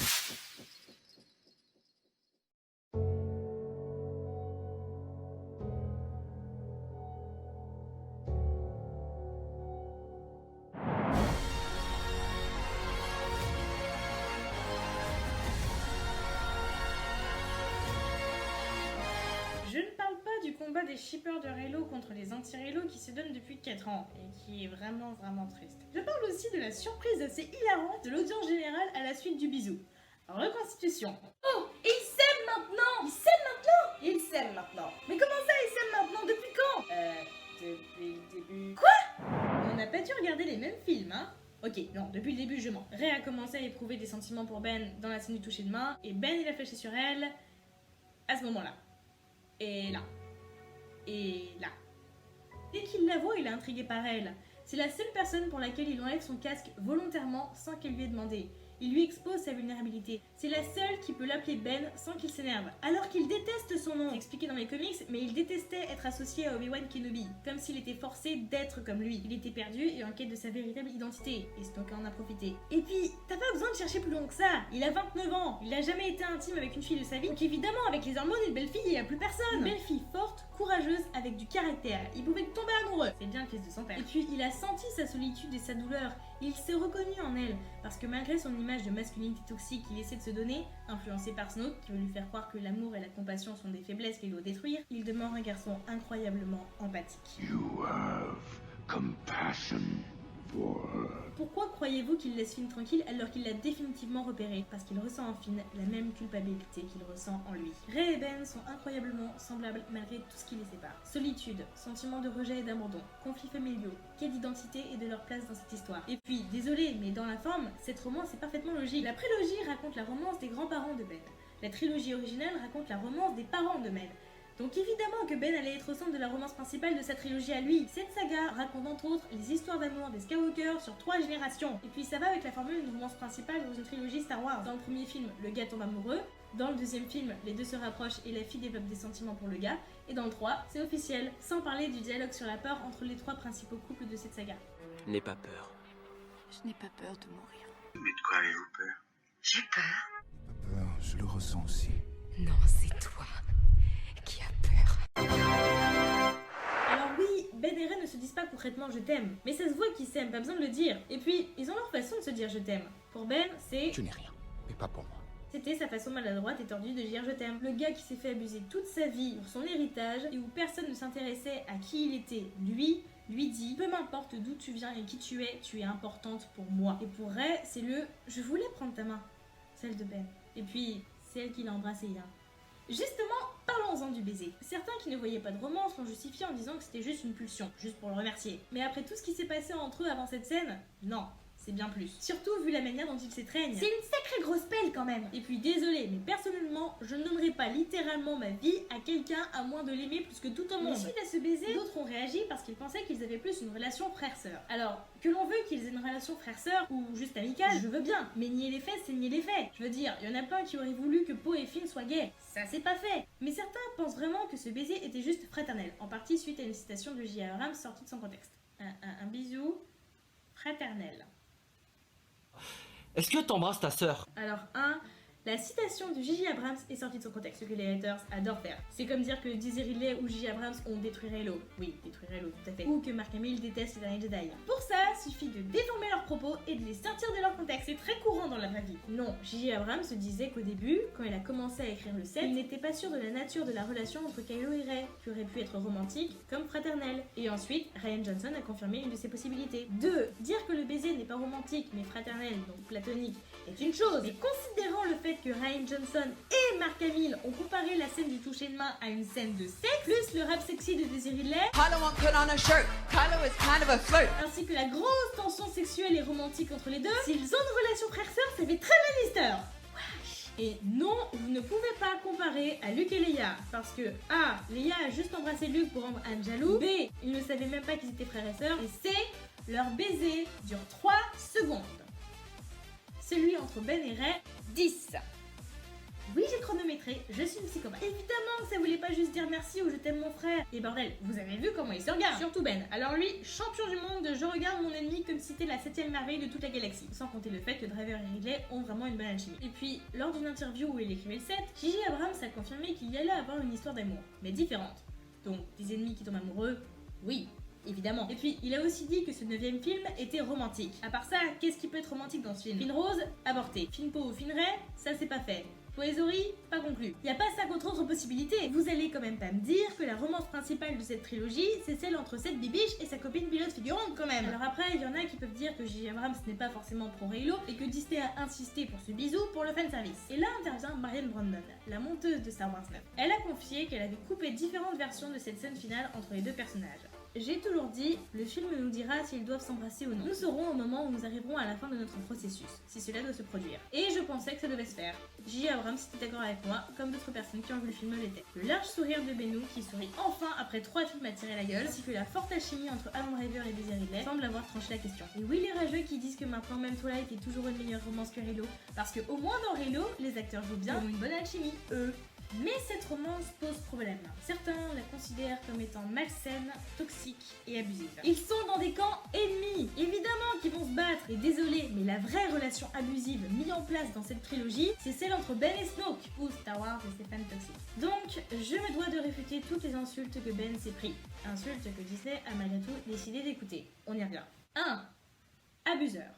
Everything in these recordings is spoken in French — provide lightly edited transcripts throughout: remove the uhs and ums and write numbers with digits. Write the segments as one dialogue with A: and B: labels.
A: Je ne parle pas du combat des shippers de Reylo contre les anti-Reylo qui se donnent depuis 4 ans et qui est vraiment triste. Je parle aussi de la surprise assez hilarante de l'audience générale à la suite du bisou. Reconstitution.
B: Oh, et ils s'aiment maintenant. Ils s'aiment maintenant. Ils s'aiment maintenant. Mais comment ça, ils s'aiment maintenant? Depuis quand?
A: Depuis le début.
B: Quoi?
A: On n'a pas dû regarder les mêmes films, hein? Ok, non, depuis le début je mens. Ray a commencé à éprouver des sentiments pour Ben dans la scène du toucher de main, et Ben il a flashé sur elle à ce moment-là. Et là. Et là. Dès qu'il la voit, il est intrigué par elle. C'est la seule personne pour laquelle il enlève son casque volontairement sans qu'elle lui ait demandé. Il lui expose sa vulnérabilité. C'est la seule qui peut l'appeler Ben sans qu'il s'énerve, alors qu'il déteste son nom. C'est expliqué dans les comics, mais il détestait être associé à Obi-Wan Kenobi, comme s'il était forcé d'être comme lui. Il était perdu et en quête de sa véritable identité, et Snoke en a profité. Et puis, t'as pas besoin de chercher plus loin que ça. Il a 29 ans, il a jamais été intime avec une fille de sa vie, donc évidemment, avec les hormones, une belle fille, il y a plus personne. Une belle fille forte, courageuse, avec du caractère. Il pouvait tomber amoureux. C'est bien le fils de son père. Et puis, il a senti sa solitude et sa douleur. Il s'est reconnu en elle, parce que malgré son image de masculinité toxique qu'il essaie de se donner, influencé par Snoke, qui veut lui faire croire que l'amour et la compassion sont des faiblesses qu'il doit détruire, il demeure un garçon incroyablement empathique.
C: You have compassion for her.
A: Pourquoi croyez-vous qu'il laisse Finn tranquille alors qu'il l'a définitivement repéré? Parce qu'il ressent en Finn la même culpabilité qu'il ressent en lui. Rey et Ben sont incroyablement semblables malgré tout ce qui les sépare. Solitude, sentiment de rejet et d'abandon, conflits familiaux, quête d'identité et de leur place dans cette histoire. Et puis, désolé, mais dans la forme, cette romance est parfaitement logique. La prélogie raconte la romance des grands-parents de Ben. La trilogie originale raconte la romance des parents de Ben. Donc évidemment que Ben allait être au centre de la romance principale de sa trilogie à lui. Cette saga raconte entre autres les histoires d'amour des Skywalker sur 3 générations. Et puis ça va avec la formule d'une romance principale dans une trilogie Star Wars. Dans le premier film, le gars tombe amoureux. Dans le deuxième film, les deux se rapprochent et la fille développe des sentiments pour le gars. Et dans le 3, c'est officiel, sans parler du dialogue sur la peur entre les 3 principaux couples de cette saga.
D: N'aie pas peur.
E: Je n'ai pas peur de mourir.
C: Mais de quoi avez-vous peur?
E: J'ai peur.
F: Peur, je le ressens aussi.
E: Non, c'est toi qui as peur.
A: Alors oui, Ben et Rey ne se disent pas concrètement je t'aime, mais ça se voit qu'ils s'aiment, pas besoin de le dire. Et puis, ils ont leur façon de se dire je t'aime. Pour Ben, c'est...
F: Tu n'es rien, mais pas pour moi.
A: C'était sa façon maladroite et tordue de dire je t'aime. Le gars qui s'est fait abuser toute sa vie pour son héritage et où personne ne s'intéressait à qui il était, lui dit peu m'importe d'où tu viens et qui tu es importante pour moi. Et pour Rey, c'est le je voulais prendre ta main, celle de Ben. Et puis, c'est elle qui l'a embrassé hier. Justement, parlons-en du baiser. Certains qui ne voyaient pas de romance l'ont justifié en disant que c'était juste une pulsion, juste pour le remercier. Mais après tout ce qui s'est passé entre eux avant cette scène, non. C'est bien plus. Surtout vu la manière dont ils s'étreignent. C'est une sacrée grosse pelle quand même. Et puis désolé, mais personnellement, je ne donnerai pas littéralement ma vie à quelqu'un à moins de l'aimer plus que tout au monde. Suite à ce baiser, d'autres ont réagi parce qu'ils pensaient qu'ils avaient plus une relation frère-sœur. Alors, que l'on veut qu'ils aient une relation frère-sœur ou juste amicale, je veux bien. Mais nier les faits, c'est nier les faits. Je veux dire, il y en a plein qui auraient voulu que Poe et Finn soient gays. Ça, c'est pas fait. Mais certains pensent vraiment que ce baiser était juste fraternel, en partie suite à une citation de J.J. Abrams sortie de son contexte. Un bisou fraternel.
D: Est-ce que t'embrasses ta sœur?
A: Alors, la citation de J.J. Abrams est sortie de son contexte, ce que les haters adorent faire. C'est comme dire que Daisy Ridley ou J.J. Abrams ont détruit Reylo. Oui, détruit Reylo, tout à fait. Ou que Mark Hamill déteste les derniers Jedi. Pour ça, suffit de déformer leurs propos et de les sortir de leur contexte. C'est très courant dans la vraie vie. Non, J.J. Abrams se disait qu'au début, quand il a commencé à écrire le 7, il n'était pas sûr de la nature de la relation entre Kylo et Rey, qui aurait pu être romantique comme fraternelle. Et ensuite, Rian Johnson a confirmé une de ses possibilités. 2. Dire que le baiser n'est pas romantique mais fraternel, donc platonique, est une chose. Mais considérant le fait que Rian Johnson et Mark Hamill ont comparé la scène du toucher de main à une scène de sexe, plus le rap sexy de Daisy Ridley,
G: Kylo won't put on a shirt. Kylo is kind of a flirt.
A: ainsi que la grosse tension sexuelle et romantique entre les deux, s'ils ont une relation frère-sœur, ça fait très Lannister. Et non, vous ne pouvez pas comparer à Luke et Leia, parce que A. Leia a juste embrassé Luke pour rendre Han jaloux, B. Ils ne savaient même pas qu'ils étaient frères et sœurs, et C. Leur baiser dure 3 secondes. Celui entre Ben et Rey, 10. Oui, j'ai chronométré, je suis une psychopathe. Évidemment que ça voulait pas juste dire merci ou je t'aime mon frère. Et bordel, vous avez vu comment il se regarde. Surtout Ben. Alors lui, champion du monde, je regarde mon ennemi comme si c'était la 7ème merveille de toute la galaxie. Sans compter le fait que Driver et Ridley ont vraiment une bonne alchimie. Et puis, lors d'une interview où il écrivait le set, J.J. Abrams a confirmé qu'il y allait avoir une histoire d'amour, mais différente. Donc, des ennemis qui tombent amoureux, oui. Évidemment. Et puis, il a aussi dit que ce 9ème film était romantique. À part ça, qu'est-ce qui peut être romantique dans ce film? Fine Rose, avorté. Fine Poe ou Fine Ray, ça c'est pas fait. Poésorie, pas conclu. Y a pas 50 autres possibilités. Vous allez quand même pas me dire que la romance principale de cette trilogie, c'est celle entre cette bibiche et sa copine pilote figurante quand même. Alors après, il y en a qui peuvent dire que J.J. Abrams n'est pas forcément pro Halo et que Disney a insisté pour ce bisou pour le fanservice. Et là intervient Marianne Brandon, la monteuse de Star Wars 9. Elle a confié qu'elle avait coupé différentes versions de cette scène finale entre les deux personnages. J'ai toujours dit, le film nous dira s'ils doivent s'embrasser ou non. Nous saurons au moment où nous arriverons à la fin de notre processus, si cela doit se produire. Et je pensais que ça devait se faire. J.J. Abrams était d'accord avec moi, comme d'autres personnes qui ont vu le film l'étaient. Le large sourire de Benou, qui sourit enfin après 3 films à tirer la gueule, ainsi que la forte alchimie entre Adam Driver et Daisy Ridley, semble avoir tranché la question. Et oui, les rageux qui disent que maintenant même Twilight est toujours une meilleure romance que Halo, parce que au moins dans Halo, les acteurs jouent bien, ont une bonne alchimie, eux. Mais cette romance pose problème. Certains la considèrent comme étant malsaine, toxique et abusive. Ils sont dans des camps ennemis, évidemment qu'ils vont se battre. Et désolé, mais la vraie relation abusive mise en place dans cette trilogie, c'est celle entre Ben et Snoke, ou Star Wars et ses fans toxiques. Donc, je me dois de réfuter toutes les insultes que Ben s'est pris. Insultes que Disney a malgré tout décidé d'écouter. On y revient. 1. Abuseur.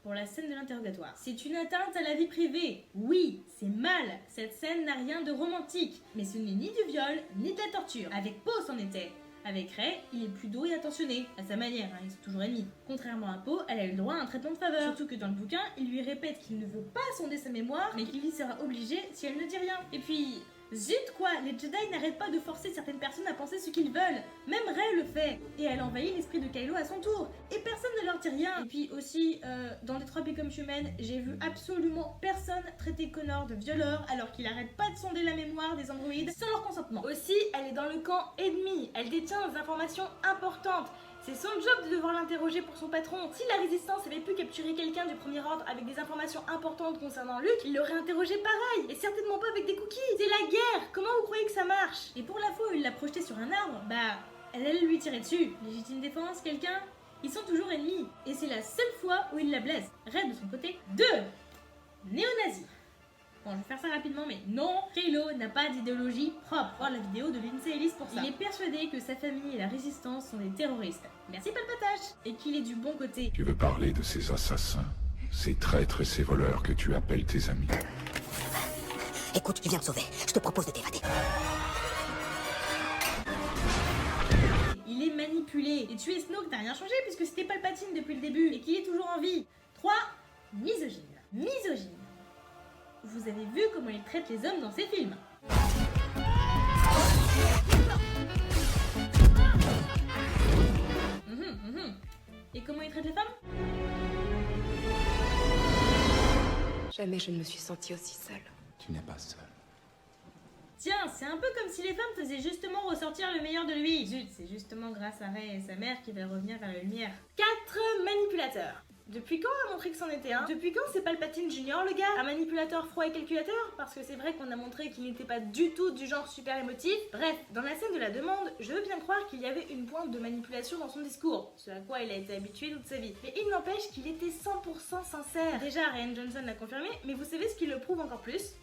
A: Pour la scène de l'interrogatoire. C'est une atteinte à la vie privée. Oui, c'est mal. Cette scène n'a rien de romantique. Mais ce n'est ni du viol, ni de la torture. Avec Poe, c'en était. Avec Rey, il est plus doux et attentionné. À sa manière, hein, ils sont toujours ennemis. Contrairement à Poe, elle a eu le droit à un traitement de faveur. Surtout que dans le bouquin, il lui répète qu'il ne veut pas sonder sa mémoire, mais qu'il y sera obligé si elle ne dit rien. Et puis... zut quoi, les Jedi n'arrêtent pas de forcer certaines personnes à penser ce qu'ils veulent. Même Rey le fait. Et elle envahit l'esprit de Kylo à son tour. Et personne ne leur dit rien. Et puis aussi, dans Detroit Become Human, j'ai vu absolument personne traiter Connor de violeur alors qu'il arrête pas de sonder la mémoire des androïdes sans leur consentement. Aussi, elle est dans le camp ennemi. Elle détient des informations importantes. C'est son job de devoir l'interroger pour son patron. Si la résistance avait pu capturer quelqu'un du premier ordre avec des informations importantes concernant Luke, il l'aurait interrogé pareil, et certainement pas avec des cookies. C'est la guerre. Comment vous croyez que ça marche? Et pour la fois où il l'a projeté sur un arbre, bah, elle allait lui tirer dessus. Légitime défense, quelqu'un? Ils sont toujours ennemis. Et c'est la seule fois où il la blesse. Red de son côté. 2. Néo-nazi. Bon, je vais faire ça rapidement, mais non, Halo n'a pas d'idéologie propre. Voir la vidéo de Lindsay Ellis pour ça. Il est persuadé que sa famille et la résistance sont des terroristes. Merci Palpatache. Et qu'il est du bon côté.
C: Tu veux parler de ces assassins, ces traîtres et ces voleurs que tu appelles tes amis?
E: Écoute, tu viens me sauver. Je te propose de t'évader.
A: Il est manipulé. Et tuer Snoke n'a rien changé puisque c'était Palpatine depuis le début et qu'il est toujours en vie. 3. Misogyne. Misogyne. Vous avez vu comment il traite les hommes dans ses films. Et comment il traite les femmes?
E: Jamais je ne me suis sentie aussi seule.
F: Tu n'es pas seul.
A: Tiens, c'est un peu comme si les femmes faisaient justement ressortir le meilleur de lui. Zut, c'est justement grâce à Rey et sa mère qu'il va revenir vers la lumière. 4 manipulateurs. Depuis quand on a montré que c'en était un? Depuis quand c'est Palpatine Junior le gars? Un manipulateur froid et calculateur? Parce que c'est vrai qu'on a montré qu'il n'était pas du tout du genre super émotif. Bref, dans la scène de la demande, je veux bien croire qu'il y avait une pointe de manipulation dans son discours, ce à quoi il a été habitué toute sa vie. Mais il n'empêche qu'il était 100% sincère. Déjà, Rian Johnson l'a confirmé, mais vous savez ce qui le prouve encore plus?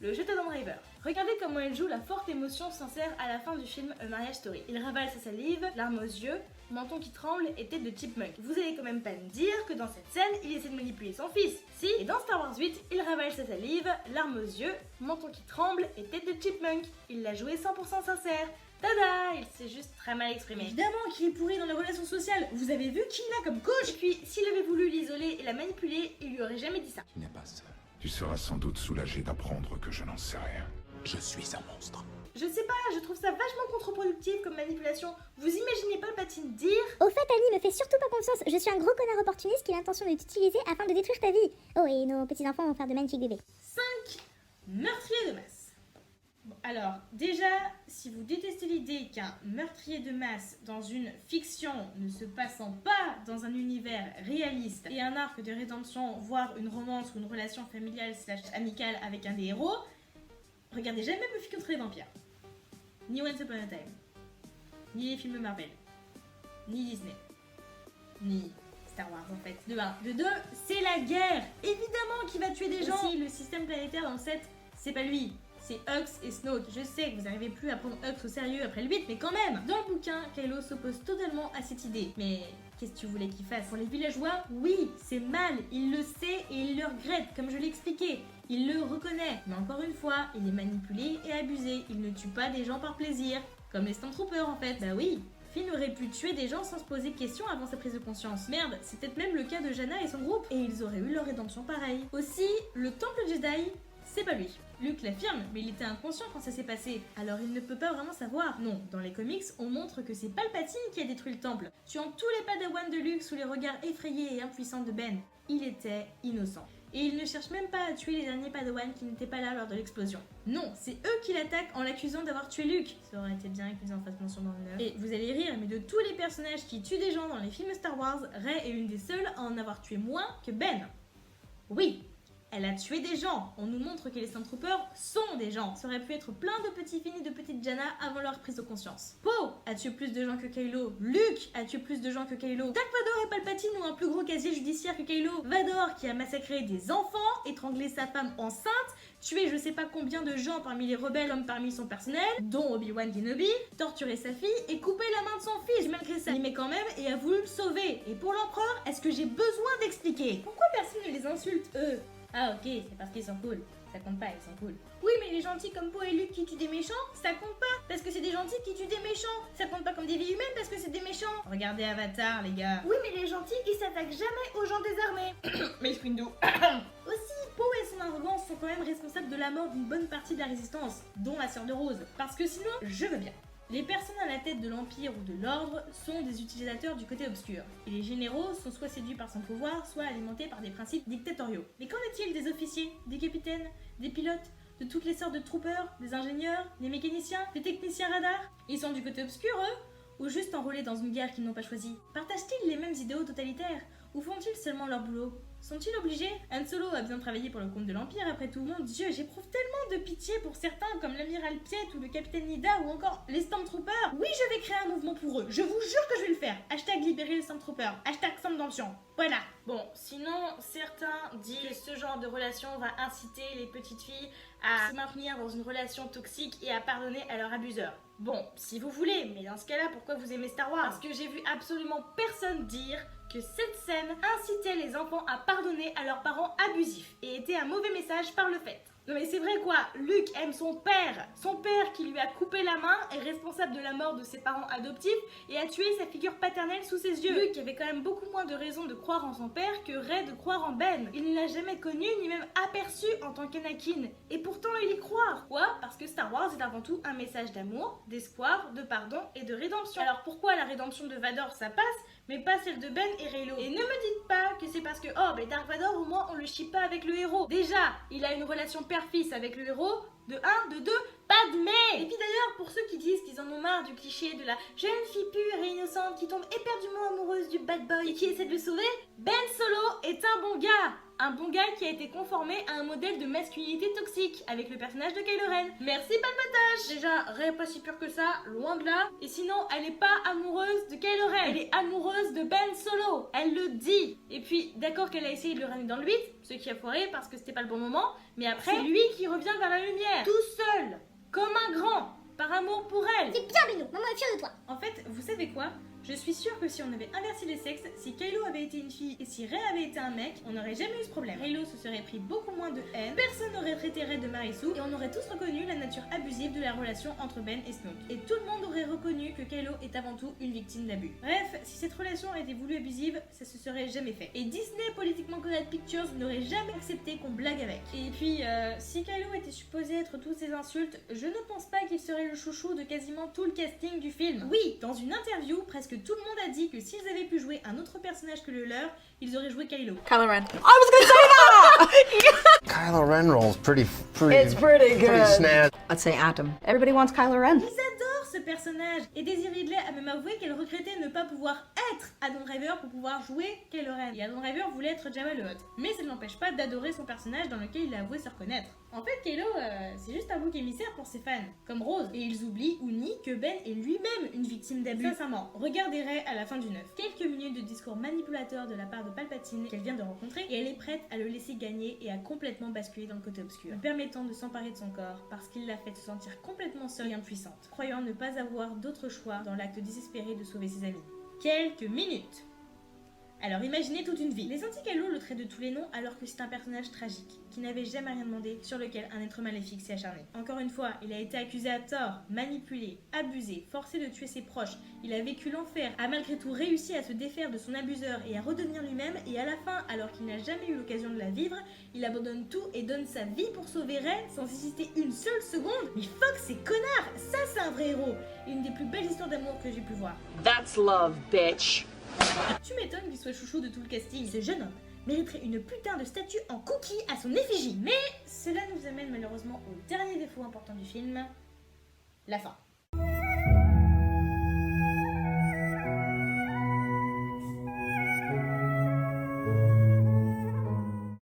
A: Le jeu d'Adam Driver. Regardez comment il joue la forte émotion sincère à la fin du film A Marriage Story. Il ravale sa salive, larmes aux yeux, menton qui tremble et tête de chipmunk. Vous allez quand même pas me dire que dans cette scène, il essaie de manipuler son fils. Si, et dans Star Wars 8, il ravale sa salive, larmes aux yeux, menton qui tremble et tête de chipmunk. Il l'a joué 100% sincère. Tada! Il s'est juste très mal exprimé. Évidemment qu'il est pourri dans les relations sociales. Vous avez vu qui il a comme coach? Et puis, s'il avait voulu l'isoler et la manipuler, il lui aurait jamais dit ça.
F: Tu n'es pas seul.
C: Tu seras sans doute soulagé d'apprendre que je n'en sais rien.
F: Je suis un monstre.
A: Je sais pas, je trouve ça vachement contre-productif comme manipulation. Vous imaginez pas Palpatine dire...
H: Au fait, Ali, me fais surtout pas confiance. Je suis un gros connard opportuniste qui a l'intention de t'utiliser afin de détruire ta vie. Oh, et nos petits-enfants vont faire de magnifiques bébés.
A: 5 meurtriers de masse. Bon, alors, déjà, si vous détestez l'idée qu'un meurtrier de masse dans une fiction ne se passant pas dans un univers réaliste et un arc de rédemption, voire une romance ou une relation familiale / amicale avec un des héros, Regardez jamais Buffy contre les vampires. Ni Once Upon a Time. Ni les films Marvel. Ni Disney. Ni Star Wars en fait. De 1. De 2, c'est la guerre. Évidemment qu'il va tuer des gens. Si le système planétaire dans le 7, c'est pas lui. C'est Hux et Snoke. Je sais que vous n'arrivez plus à prendre Hux au sérieux après le 8, mais quand même. Dans le bouquin, Kylo s'oppose totalement à cette idée. Mais qu'est-ce que tu voulais qu'il fasse? Pour les villageois, oui, c'est mal. Il le sait et il le regrette, comme je l'ai expliqué. Il le reconnaît. Mais encore une fois, il est manipulé et abusé. Il ne tue pas des gens par plaisir. Comme les Stormtroopers en fait. Bah oui. Finn aurait pu tuer des gens sans se poser de questions avant sa prise de conscience. Merde, c'est peut-être même le cas de Jana et son groupe. Et ils auraient eu leur rédemption pareil. Aussi, le temple Jedi, c'est pas lui. Luke l'affirme, mais il était inconscient quand ça s'est passé. Alors il ne peut pas vraiment savoir. Non, dans les comics, on montre que c'est Palpatine qui a détruit le temple, tuant tous les Padawans de Luke sous les regards effrayés et impuissants de Ben. Il était innocent. Et il ne cherche même pas à tuer les derniers Padawans qui n'étaient pas là lors de l'explosion. Non, c'est eux qui l'attaquent en l'accusant d'avoir tué Luke. Ça aurait été bien qu'ils en fassent mention dans le 9. Et vous allez rire, mais de tous les personnages qui tuent des gens dans les films Star Wars, Rey est une des seules à en avoir tué moins que Ben. Oui, elle a tué des gens. On nous montre que les Stormtroopers sont des gens. Ça aurait pu être plein de petits Finn et de petites Jana avant leur prise de conscience. Poe a tué plus de gens que Kylo. Luke a tué plus de gens que Kylo. Dark Vador et Palpatine ont un plus gros casier judiciaire que Kylo. Vador qui a massacré des enfants, étranglé sa femme enceinte, tué je sais pas combien de gens parmi les rebelles comme parmi son personnel, dont Obi-Wan Kenobi, torturé sa fille et coupé la main de son fils. Malgré ça, il aimait quand même et a voulu le sauver. Et pour l'empereur, est-ce que j'ai besoin d'expliquer? Pourquoi personne ne les insulte, eux? Ah ok, c'est parce qu'ils sont cool. Ça compte pas, ils sont cool. Oui, mais les gentils comme Poe et Luke qui tuent des méchants, ça compte pas, parce que c'est des gentils qui tuent des méchants. Ça compte pas comme des vies humaines parce que c'est des méchants. Regardez Avatar, les gars. Oui, mais les gentils, ils s'attaquent jamais aux gens désarmés. Mais Windu. Aussi, Poe et son arrogance sont quand même responsables de la mort d'une bonne partie de la résistance, dont la sœur de Rose. Parce que sinon, je veux bien. Les personnes à la tête de l'Empire ou de l'Ordre sont des utilisateurs du côté obscur, et les généraux sont soit séduits par son pouvoir, soit alimentés par des principes dictatoriaux. Mais qu'en est-il des officiers, des capitaines, des pilotes, de toutes les sortes de troopers, des ingénieurs, des mécaniciens, des techniciens radars? Ils sont du côté obscur, eux? Ou juste enrôlés dans une guerre qu'ils n'ont pas choisie? Partagent-ils les mêmes idéaux totalitaires? Ou font-ils seulement leur boulot? Sont-ils obligés? Han Solo a bien travaillé pour le compte de l'Empire, après tout. Mon Dieu, j'éprouve tellement de pitié pour certains comme l'amiral Piet ou le capitaine Nida ou encore les Stormtroopers. Oui, je vais créer un mouvement pour eux. Je vous jure que je vais le faire. Hashtag libérer les Stormtroopers. Hashtag Sompdemption. Voilà. Bon, sinon, certains disent que ce genre de relation va inciter les petites filles à se maintenir dans une relation toxique et à pardonner à leur abuseur. Bon, si vous voulez, mais dans ce cas-là, pourquoi vous aimez Star Wars? Parce que j'ai vu absolument personne dire que cette scène incitait les enfants à pardonner à leurs parents abusifs et était un mauvais message par le fait. Non mais c'est vrai quoi, Luke aime son père qui lui a coupé la main est responsable de la mort de ses parents adoptifs et a tué sa figure paternelle sous ses yeux. Luke avait quand même beaucoup moins de raisons de croire en son père que Rey de croire en Ben. Il ne l'a jamais connu ni même aperçu en tant qu'Anakin et pourtant il y croit. Pourquoi? Parce que Star Wars est avant tout un message d'amour, d'espoir, de pardon et de rédemption. Alors pourquoi la rédemption de Vador ça passe mais pas celle de Ben et Reylo? Et ne me dites pas que c'est parce que oh mais Dark Vador au moins on le chie pas avec le héros. Déjà, il a une relation père-fils avec le héros, de 1, de 2, Padmé. Et puis d'ailleurs, pour ceux qui disent qu'ils en ont marre du cliché de la jeune fille pure et innocente qui tombe éperdument amoureuse du bad boy et qui essaie de le sauver, Ben Solo est un bon gars. Un bon gars qui a été conformé à un modèle de masculinité toxique avec le personnage de Kylo Ren. Merci Palpatine. Déjà, Rey pas si pure que ça, loin de là. Et sinon, elle est pas amoureuse de Kylo Ren. Elle est amoureuse de Ben Solo. Elle le dit. Et puis, d'accord qu'elle a essayé de le ramener dans le 8, ce qui a foiré parce que c'était pas le bon moment. Mais après, c'est lui qui revient vers la lumière. Tout seul. Comme un grand. Par amour pour elle.
H: C'est bien, Beno, maman est fière de toi.
A: En fait, vous savez quoi? Je suis sûre que si on avait inversé les sexes, si Kylo avait été une fille et si Rey avait été un mec, on n'aurait jamais eu ce problème. Kylo se serait pris beaucoup moins de haine, personne n'aurait traité Rey de Marisou et on aurait tous reconnu la nature abusive de la relation entre Ben et Snoke. Et tout le monde aurait reconnu que Kylo est avant tout une victime d'abus. Bref, si cette relation a été voulue abusive, ça se serait jamais fait. Et Disney Politiquement Correct Pictures n'aurait jamais accepté qu'on blague avec. Et puis, si Kylo était supposé être toutes ces insultes, je ne pense pas qu'il serait le chouchou de quasiment tout le casting du film. Oui, dans une interview, presque tout le monde a dit que s'ils avaient pu jouer un autre personnage que le leur, ils auraient joué Kylo.
G: Kylo Ren. I was gonna say that!
I: Kylo Ren rolls pretty
G: It's pretty good.
I: snazzy.
G: I'd say Atom. Everybody wants Kylo Ren.
A: Ils adorent ce personnage. Et Daisy Ridley a même avoué qu'elle regrettait ne pas pouvoir être Adam Driver pour pouvoir jouer Kylo Ren. Et Adam Driver voulait être Jabba le Hutt. Mais ça ne l'empêche pas d'adorer son personnage dans lequel il a avoué se reconnaître. En fait, Kylo, c'est juste un bouc émissaire pour ses fans, comme Rose. Et ils oublient ou nient que Ben est lui-même une victime d'abus. Sincèrement, regardez Rey à la fin du 9. Quelques minutes de discours manipulateur de la part de Palpatine qu'elle vient de rencontrer, et elle est prête à le laisser gagner et à complètement basculer dans le côté obscur, lui permettant de s'emparer de son corps parce qu'il l'a fait se sentir complètement seule et impuissante, croyant ne pas avoir d'autre choix dans l'acte désespéré de sauver ses amis. Quelques minutes. Alors imaginez toute une vie. Les anti-Kylo le traitent de tous les noms alors que c'est un personnage tragique, qui n'avait jamais rien demandé, sur lequel un être maléfique s'est acharné. Encore une fois, il a été accusé à tort, manipulé, abusé, forcé de tuer ses proches, il a vécu l'enfer, a malgré tout réussi à se défaire de son abuseur et à redevenir lui-même, et à la fin, alors qu'il n'a jamais eu l'occasion de la vivre, il abandonne tout et donne sa vie pour sauver Rey sans hésiter une seule seconde. Mais fuck ces connards, ça c'est un vrai héros, et une des plus belles histoires d'amour que j'ai pu voir.
G: That's love, bitch.
A: Tu m'étonnes qu'il soit chouchou de tout le casting. Ce jeune homme mériterait une putain de statue en cookie à son effigie. Mais cela nous amène malheureusement au dernier défaut important du film, la fin.